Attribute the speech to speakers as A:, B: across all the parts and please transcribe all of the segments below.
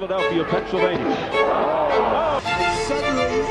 A: Philadelphia, Pennsylvania. Oh, suddenly.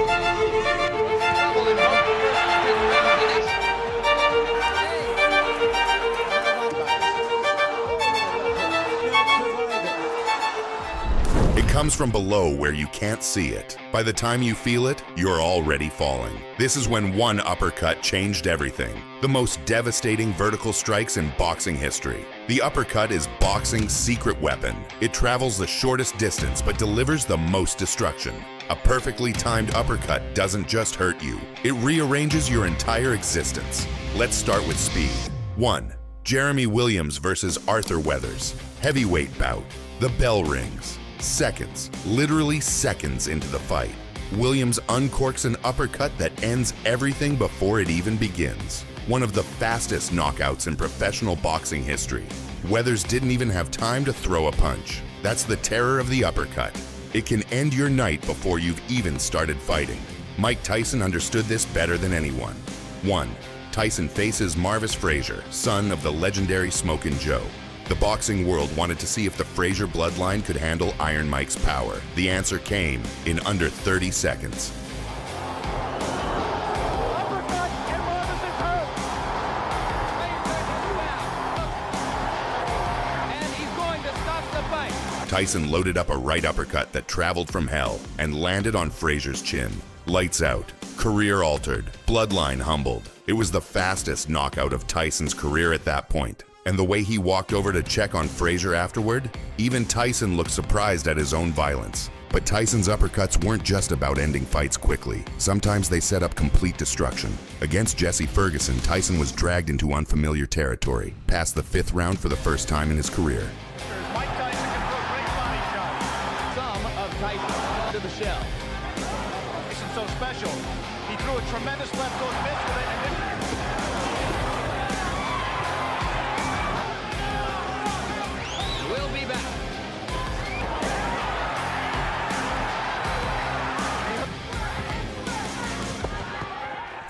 B: It comes from below where you can't see it. By the time you feel it, you're already falling. This is when one uppercut changed everything. The most devastating vertical strikes in boxing history. The uppercut is boxing's secret weapon. It travels the shortest distance but delivers the most destruction. A perfectly timed uppercut doesn't just hurt you, it rearranges your entire existence. Let's start with speed. 1. Jeremy Williams versus Arthur Weathers. Heavyweight bout. The bell rings. Seconds, literally seconds into the fight, Williams uncorks an uppercut that ends everything before it even begins. One of the fastest knockouts in professional boxing history. Weathers didn't even have time to throw a punch. That's the terror of the uppercut. It can end your night before you've even started fighting. Mike Tyson understood this better than anyone. 1. Tyson faces Marvis Frazier, son of the legendary Smokin' Joe. The boxing world wanted to see if the Frazier bloodline could handle Iron Mike's power. The answer came in under 30 seconds.
A: Uppercut, and Marvis is hurt. And he's going to stop the fight.
B: Tyson loaded up a right uppercut that traveled from hell and landed on Frazier's chin. Lights out. Career altered. Bloodline humbled. It was the fastest knockout of Tyson's career at that point. And the way he walked over to check on Frazier afterward, even Tyson looked surprised at his own violence. But Tyson's uppercuts weren't just about ending fights quickly. Sometimes they set up complete destruction. Against Jesse Ferguson, Tyson was dragged into unfamiliar territory, past the 5th round for the first time in his career.
A: Mike Tyson can throw great body shots. Some of Tyson to the shell. Tyson's so special. He threw a tremendous left hook, missed with it, and then we'll be back.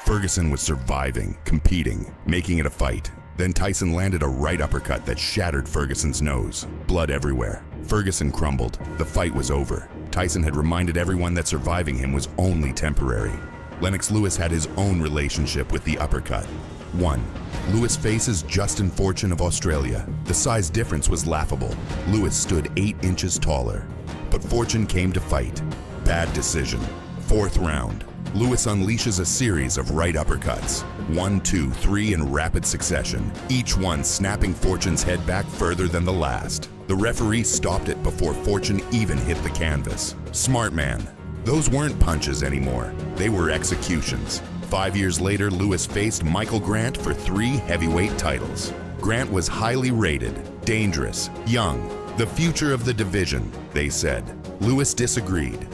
B: Ferguson was surviving, competing, making it a fight. Then Tyson landed a right uppercut that shattered Ferguson's nose. Blood everywhere. Ferguson crumbled. The fight was over. Tyson had reminded everyone that surviving him was only temporary. Lennox Lewis had his own relationship with the uppercut. 1. Lewis faces Justin Fortune of Australia. The size difference was laughable. Lewis stood 8 inches taller. But Fortune came to fight. Bad decision. 4th round. Lewis unleashes a series of right uppercuts. 1, 2, 3 in rapid succession, each one snapping Fortune's head back further than the last. The referee stopped it before Fortune even hit the canvas. Smart man. Those weren't punches anymore. They were executions. 5 years later, Lewis faced Michael Grant for 3 heavyweight titles. Grant was highly rated, dangerous, young, the future of the division, they said. Lewis disagreed.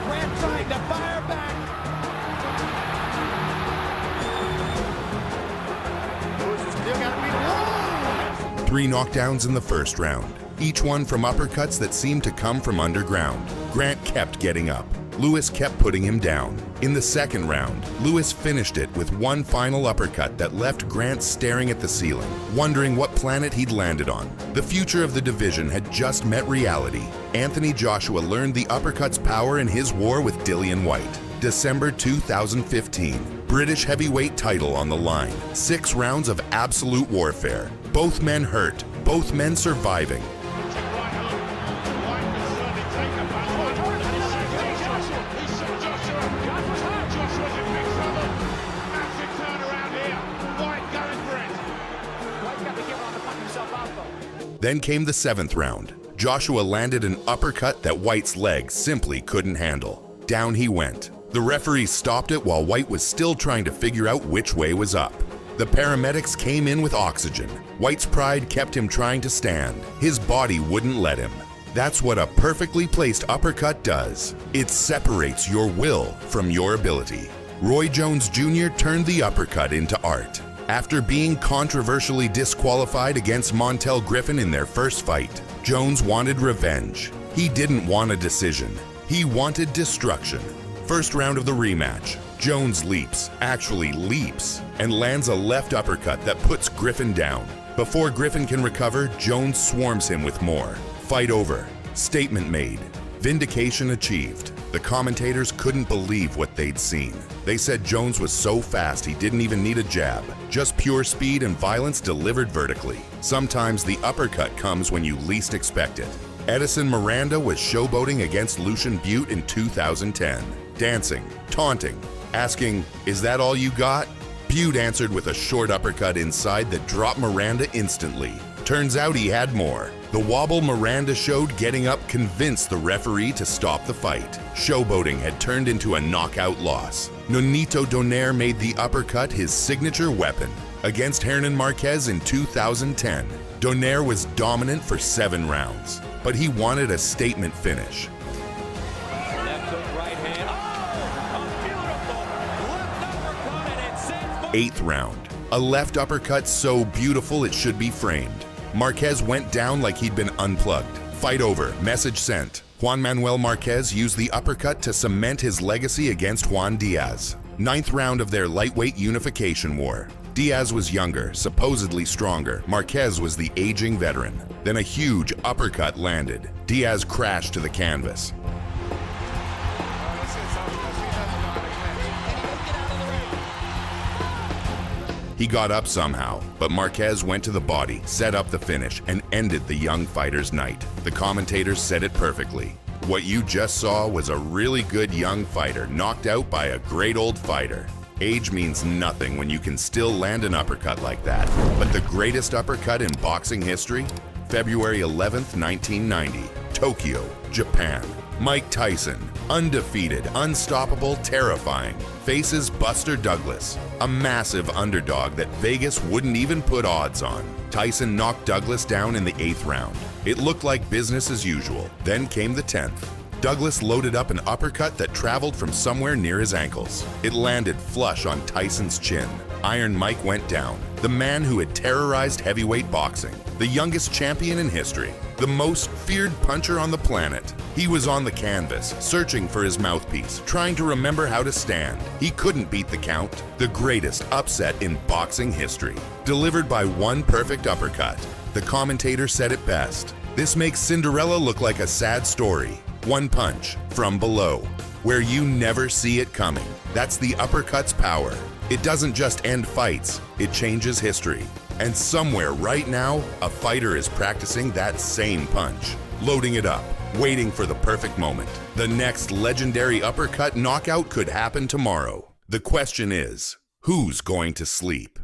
A: Grant trying to fire back. Lewis has still got to be the one.
B: 3 knockdowns in the first round, each one from uppercuts that seemed to come from underground. Grant kept getting up. Lewis kept putting him down. In the second round, Lewis finished it with one final uppercut that left Grant staring at the ceiling, wondering what planet he'd landed on. The future of the division had just met reality. Anthony Joshua learned the uppercut's power in his war with Dillian Whyte. December 2015, British heavyweight title on the line. 6 rounds of absolute warfare. Both men hurt, both men surviving. Then came the 7th round. Joshua landed an uppercut that Whyte's leg simply couldn't handle. Down he went. The referee stopped it while Whyte was still trying to figure out which way was up. The paramedics came in with oxygen. Whyte's pride kept him trying to stand. His body wouldn't let him. That's what a perfectly placed uppercut does. It separates your will from your ability. Roy Jones Jr. turned the uppercut into art. After being controversially disqualified against Montel Griffin in their first fight, Jones wanted revenge. He didn't want a decision. He wanted destruction. First round of the rematch, Jones leaps, actually leaps, and lands a left uppercut that puts Griffin down. Before Griffin can recover, Jones swarms him with more. Fight over. Statement made. Vindication achieved. The commentators couldn't believe what they'd seen. They said Jones was so fast he didn't even need a jab. Just pure speed and violence delivered vertically. Sometimes the uppercut comes when you least expect it. Edison Miranda was showboating against Lucian Butte in 2010. Dancing, taunting, asking, "Is that all you got?" Butte answered with a short uppercut inside that dropped Miranda instantly. Turns out he had more. The wobble Miranda showed getting up convinced the referee to stop the fight. Showboating had turned into a knockout loss. Nonito Donaire made the uppercut his signature weapon. Against Hernan Marquez in 2010, Donaire was dominant for 7 rounds, but he wanted a statement finish.
A: Left hook, right hand. Oh, a beautiful left uppercut, and it sends...
B: 8th round. A left uppercut so beautiful it should be framed. Marquez went down like he'd been unplugged. Fight over, message sent. Juan Manuel Marquez used the uppercut to cement his legacy against Juan Diaz. 9th round of their lightweight unification war. Diaz was younger, supposedly stronger. Marquez was the aging veteran. Then a huge uppercut landed. Diaz crashed to the canvas. He got up somehow, but Marquez went to the body, set up the finish, and ended the young fighter's night. The commentators said it perfectly. What you just saw was a really good young fighter knocked out by a great old fighter. Age means nothing when you can still land an uppercut like that. But the greatest uppercut in boxing history? February 11th, 1990, Tokyo, Japan. Mike Tyson, undefeated, unstoppable, terrifying, faces Buster Douglas, a massive underdog that Vegas wouldn't even put odds on. Tyson knocked Douglas down in the 8th round. It looked like business as usual. Then came the 10th. Douglas loaded up an uppercut that traveled from somewhere near his ankles. It landed flush on Tyson's chin. Iron Mike went down. The man who had terrorized heavyweight boxing. The youngest champion in history. The most feared puncher on the planet. He was on the canvas, searching for his mouthpiece, trying to remember how to stand. He couldn't beat the count. The greatest upset in boxing history. Delivered by one perfect uppercut. The commentator said it best. This makes Cinderella look like a sad story. One punch, from below, where you never see it coming. That's the uppercut's power. It doesn't just end fights, it changes history. And somewhere right now, a fighter is practicing that same punch, loading it up, waiting for the perfect moment. The next legendary uppercut knockout could happen tomorrow. The question is, who's going to sleep?